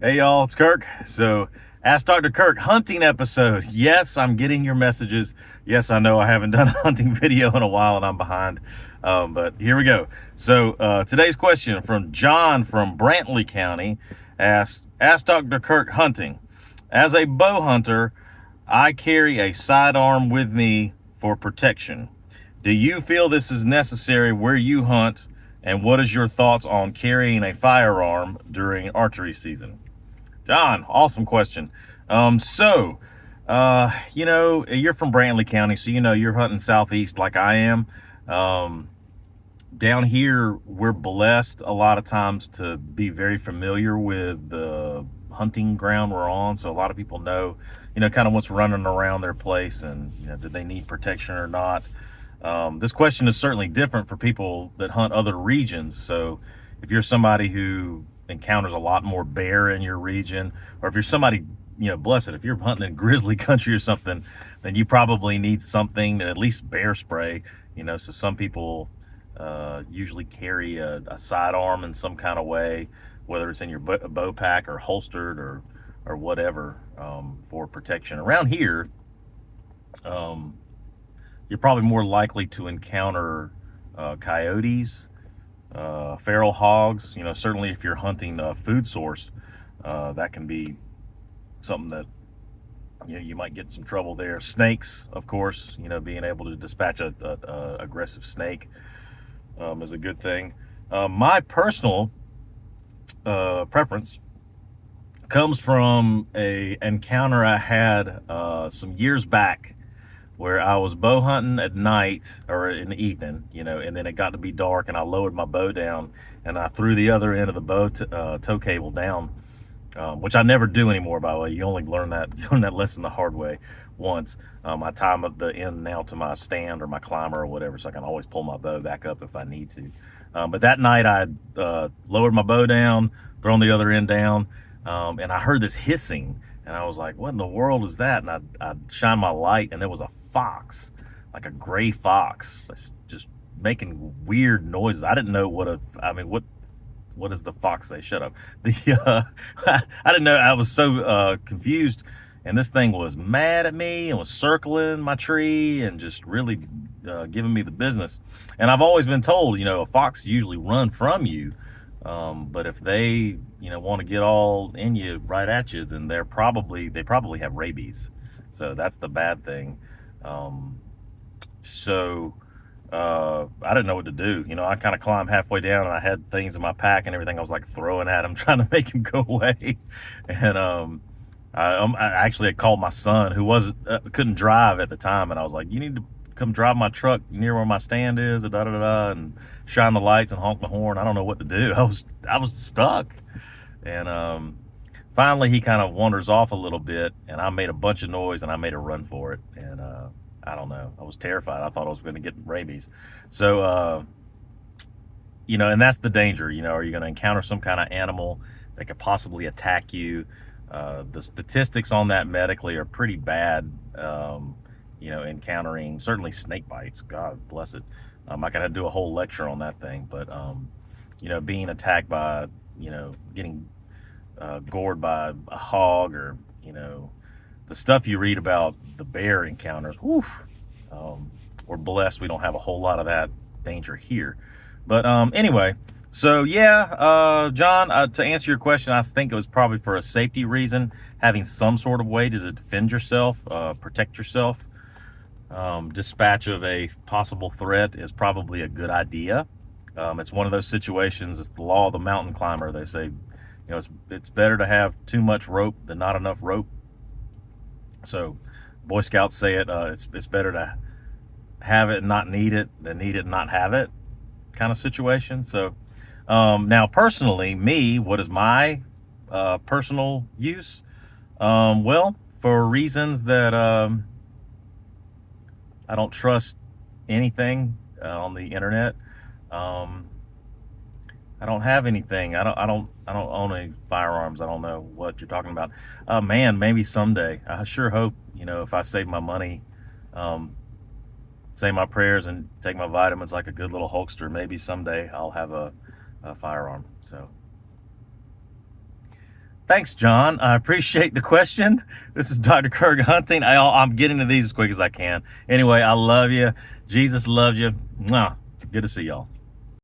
Hey y'all, it's Kirk. So, Ask Dr. Kirk hunting episode. Yes, I'm getting your messages. Yes, I know I haven't done a hunting video in a while and I'm behind. But here we go. So, today's question from John from Brantley County asks, Ask Dr. Kirk hunting. As a bow hunter, I carry a sidearm with me for protection. Do you feel this is necessary where you hunt? And what is your thoughts on carrying a firearm during archery season? John, awesome question. You're from Brantley County, so you're hunting southeast like I am. Um, Down here, we're blessed a lot of times to be very familiar with the hunting ground we're on. So a lot of people know, kind of what's running around their place and, do they need protection or not. This question is certainly different for people that hunt other regions. So if you're somebody who encounters a lot more bear in your region, or if you're somebody, blessed, if you're hunting in grizzly country or something, then you probably need something, at least bear spray, so some people usually carry a sidearm in some kind of way, whether it's in your bow pack or holstered or whatever, for protection. Around here, um, you're probably more likely to encounter coyotes, feral hogs. Certainly if you're hunting a food source, that can be something that you might get in some trouble there. Snakes, of course, being able to dispatch a aggressive snake is a good thing. My personal preference comes from a encounter I had some years back where I was bow hunting at night or in the evening, and then it got to be dark and I lowered my bow down and I threw the other end of the bow tow cable down, which I never do anymore, by the way. You only learn that you learn that lesson the hard way once. I tie the end now to my stand or my climber or whatever, so I can always pull my bow back up if I need to. But that night I lowered my bow down, thrown the other end down, and I heard this hissing, and I was like, "What in the world is that?" And I shined my light, and there was a fox, like a gray fox, just making weird noises. I didn't know what is the fox say? Shut up. I didn't know. I was so confused, and this thing was mad at me and was circling my tree and just really giving me the business. And I've always been told, a fox usually run from you, but if they, want to get all in you right at you, then they probably have rabies. So that's the bad thing. Um, so I didn't know what to do. I kind of climbed halfway down and I had things in my pack and everything. I was like throwing at him, trying to make him go away. And I actually had called my son, who couldn't drive at the time, and I was like, "You need to come drive my truck near where my stand is, and shine the lights and honk the horn." I don't know what to do. I was stuck, and finally he kind of wanders off a little bit, and I made a bunch of noise and I made a run for it, and I don't know. I was terrified. I thought I was going to get rabies. So, and that's the danger. Are you going to encounter some kind of animal that could possibly attack you? The statistics on that medically are pretty bad. Encountering certainly snake bites. God bless it. I could do a whole lecture on that thing, but being attacked by, getting gored by a hog, or the stuff you read about the bear encounters. Whew, we're blessed we don't have a whole lot of that danger here. But anyway, so yeah, John, to answer your question, I think it was probably for a safety reason, having some sort of way to defend yourself, protect yourself. Dispatch of a possible threat is probably a good idea. It's one of those situations. It's the law of the mountain climber. They say, it's better to have too much rope than not enough rope. So, Boy Scouts say it's better to have it and not need it than need it and not have it, kind of situation. So, now personally, what is my personal use? Well, for reasons that I don't trust anything on the internet. Um, I don't have anything. I don't own any firearms. I don't know what you're talking about. Man, maybe someday. I sure hope, if I save my money, um, say my prayers and take my vitamins like a good little Hulkster, maybe someday I'll have a firearm. So Thanks, John. I appreciate the question. This is Dr. Kirk Hunting. I'm getting to these as quick as I can. Anyway, I love you. Jesus loves you. Mwah. Good to see y'all.